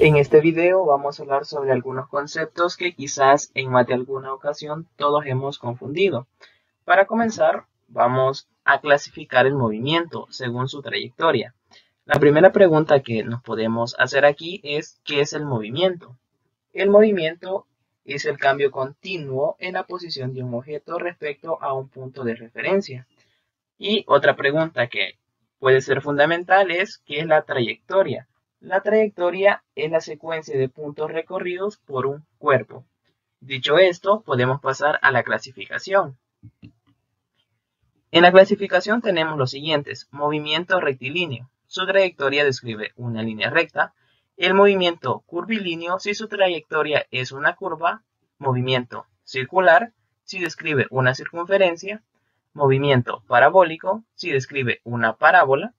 En este video vamos a hablar sobre algunos conceptos que quizás en más de alguna ocasión todos hemos confundido. Para comenzar, vamos a clasificar el movimiento según su trayectoria. La primera pregunta que nos podemos hacer aquí es ¿qué es el movimiento? El movimiento es el cambio continuo en la posición de un objeto respecto a un punto de referencia. Y otra pregunta que puede ser fundamental es ¿qué es la trayectoria? La trayectoria es la secuencia de puntos recorridos por un cuerpo. Dicho esto, podemos pasar a la clasificación. En la clasificación tenemos los siguientes: movimiento rectilíneo. Su trayectoria describe una línea recta. El movimiento curvilíneo si su trayectoria es una curva. Movimiento circular si describe una circunferencia. Movimiento parabólico si describe una parábola.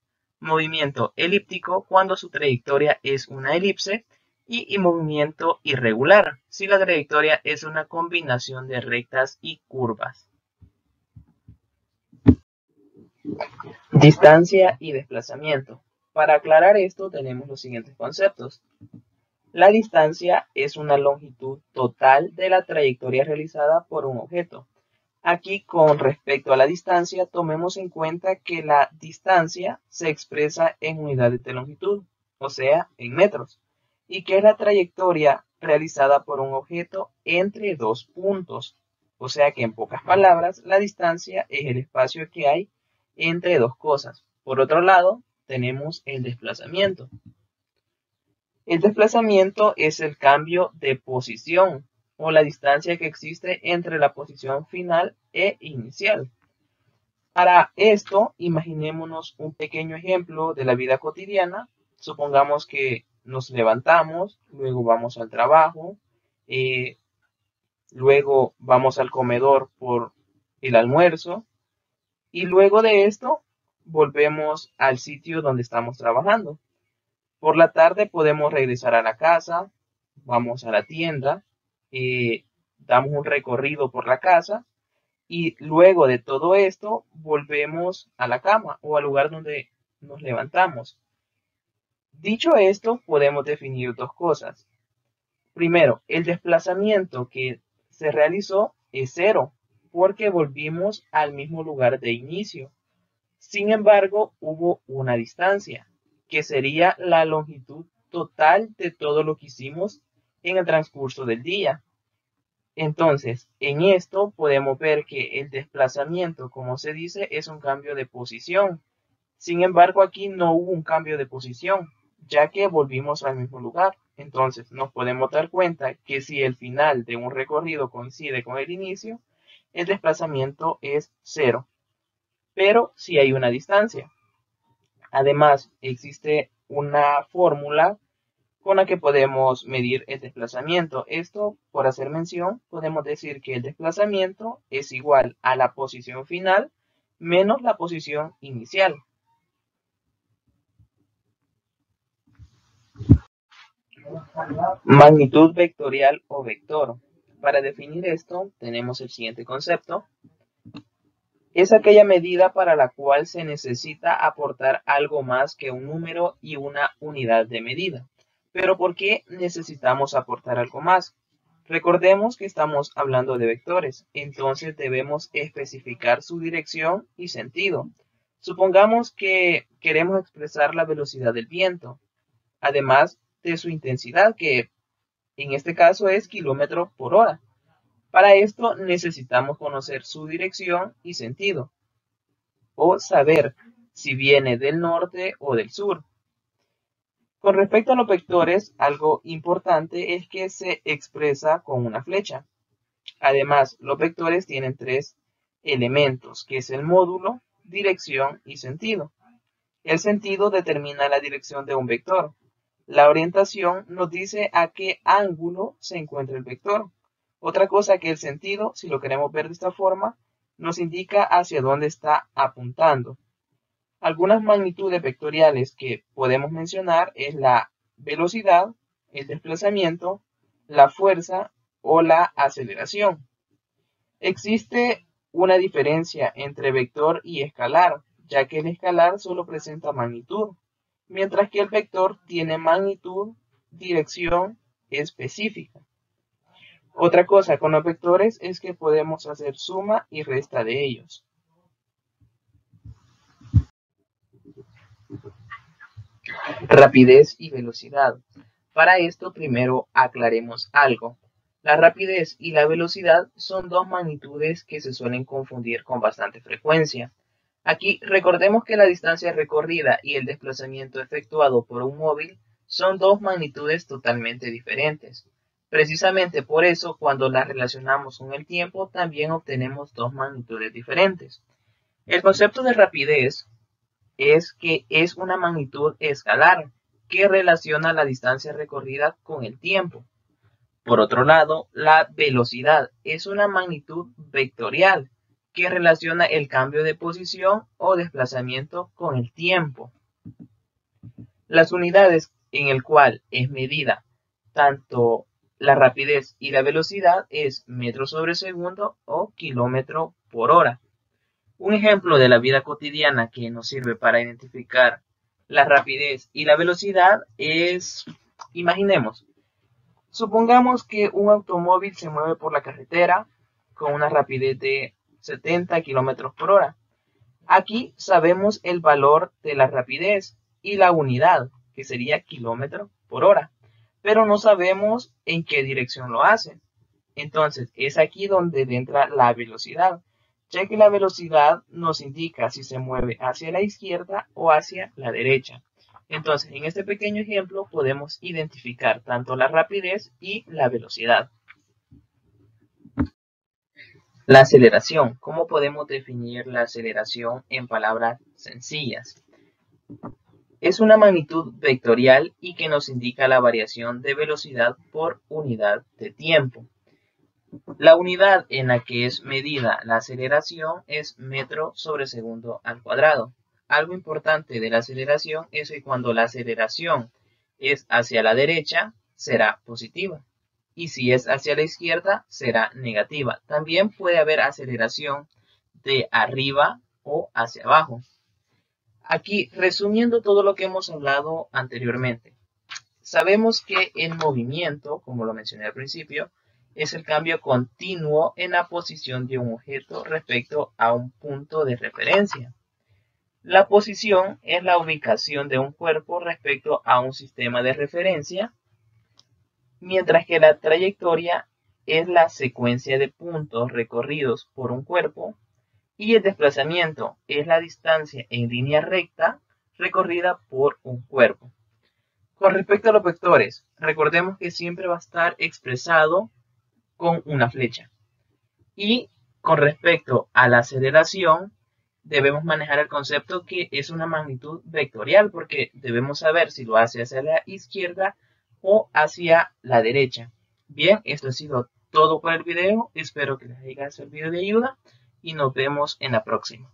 Movimiento elíptico cuando su trayectoria es una elipse. Y movimiento irregular si la trayectoria es una combinación de rectas y curvas. Distancia y desplazamiento. Para aclarar esto tenemos los siguientes conceptos. La distancia es una longitud total de la trayectoria realizada por un objeto. Aquí, con respecto a la distancia, tomemos en cuenta que la distancia se expresa en unidades de longitud, o sea, en metros, y que es la trayectoria realizada por un objeto entre dos puntos. O sea que, en pocas palabras, la distancia es el espacio que hay entre dos cosas. Por otro lado, tenemos el desplazamiento. El desplazamiento es el cambio de posición o la distancia que existe entre la posición final e inicial. Para esto, imaginémonos un pequeño ejemplo de la vida cotidiana. Supongamos que nos levantamos, luego vamos al trabajo, luego vamos al comedor por el almuerzo y luego de esto volvemos al sitio donde estamos trabajando. Por la tarde podemos regresar a la casa, vamos a la tienda, damos un recorrido por la casa y luego de todo esto volvemos a la cama o al lugar donde nos levantamos. Dicho esto, podemos definir dos cosas. Primero, el desplazamiento que se realizó es cero porque volvimos al mismo lugar de inicio. Sin embargo, hubo una distancia, que sería la longitud total de todo lo que hicimos en el transcurso del día. Entonces, en esto podemos ver que el desplazamiento, como se dice, es un cambio de posición. Sin embargo, aquí no hubo un cambio de posición, ya que volvimos al mismo lugar. Entonces, nos podemos dar cuenta que si el final de un recorrido coincide con el inicio, el desplazamiento es cero. Pero si hay una distancia. Además, existe una fórmula con la que podemos medir el desplazamiento. Esto, por hacer mención, podemos decir que el desplazamiento es igual a la posición final menos la posición inicial. Magnitud vectorial o vector. Para definir esto, tenemos el siguiente concepto. Es aquella medida para la cual se necesita aportar algo más que un número y una unidad de medida. Pero ¿por qué necesitamos aportar algo más? Recordemos que estamos hablando de vectores, entonces debemos especificar su dirección y sentido. Supongamos que queremos expresar la velocidad del viento, además de su intensidad, que en este caso es kilómetros por hora. Para esto necesitamos conocer su dirección y sentido, o saber si viene del norte o del sur. Con respecto a los vectores, algo importante es que se expresa con una flecha. Además, los vectores tienen tres elementos, que es el módulo, dirección y sentido. El sentido determina la dirección de un vector. La orientación nos dice a qué ángulo se encuentra el vector. Otra cosa que el sentido, si lo queremos ver de esta forma, nos indica hacia dónde está apuntando. Algunas magnitudes vectoriales que podemos mencionar es la velocidad, el desplazamiento, la fuerza o la aceleración. Existe una diferencia entre vector y escalar, ya que el escalar solo presenta magnitud, mientras que el vector tiene magnitud dirección específica. Otra cosa con los vectores es que podemos hacer suma y resta de ellos. Rapidez y velocidad. Para esto primero aclaremos algo. La rapidez y la velocidad son dos magnitudes que se suelen confundir con bastante frecuencia. Aquí recordemos que la distancia recorrida y el desplazamiento efectuado por un móvil son dos magnitudes totalmente diferentes. Precisamente por eso, cuando las relacionamos con el tiempo, también obtenemos dos magnitudes diferentes. El concepto de rapidez es que es una magnitud escalar que relaciona la distancia recorrida con el tiempo. Por otro lado, la velocidad es una magnitud vectorial que relaciona el cambio de posición o desplazamiento con el tiempo. Las unidades en el cual es medida tanto la rapidez y la velocidad es metro sobre segundo o kilómetro por hora. Un ejemplo de la vida cotidiana que nos sirve para identificar la rapidez y la velocidad es, imaginemos, supongamos que un automóvil se mueve por la carretera con una rapidez de 70 kilómetros por hora. Aquí sabemos el valor de la rapidez y la unidad, que sería kilómetro por hora, pero no sabemos en qué dirección lo hace. Entonces, es aquí donde entra la velocidad, ya que la velocidad nos indica si se mueve hacia la izquierda o hacia la derecha. Entonces, en este pequeño ejemplo podemos identificar tanto la rapidez y la velocidad. La aceleración. ¿Cómo podemos definir la aceleración en palabras sencillas? Es una magnitud vectorial y que nos indica la variación de velocidad por unidad de tiempo. La unidad en la que es medida la aceleración es metro sobre segundo al cuadrado. Algo importante de la aceleración es que cuando la aceleración es hacia la derecha, será positiva. Y si es hacia la izquierda, será negativa. También puede haber aceleración de arriba o hacia abajo. Aquí, resumiendo todo lo que hemos hablado anteriormente, sabemos que el movimiento, como lo mencioné al principio, es el cambio continuo en la posición de un objeto respecto a un punto de referencia. La posición es la ubicación de un cuerpo respecto a un sistema de referencia, mientras que la trayectoria es la secuencia de puntos recorridos por un cuerpo y el desplazamiento es la distancia en línea recta recorrida por un cuerpo. Con respecto a los vectores, recordemos que siempre va a estar expresado con una flecha. Y con respecto a la aceleración, debemos manejar el concepto que es una magnitud vectorial porque debemos saber si lo hace hacia la izquierda o hacia la derecha. Bien, esto ha sido todo por el video. Espero que les haya servido de ayuda y nos vemos en la próxima.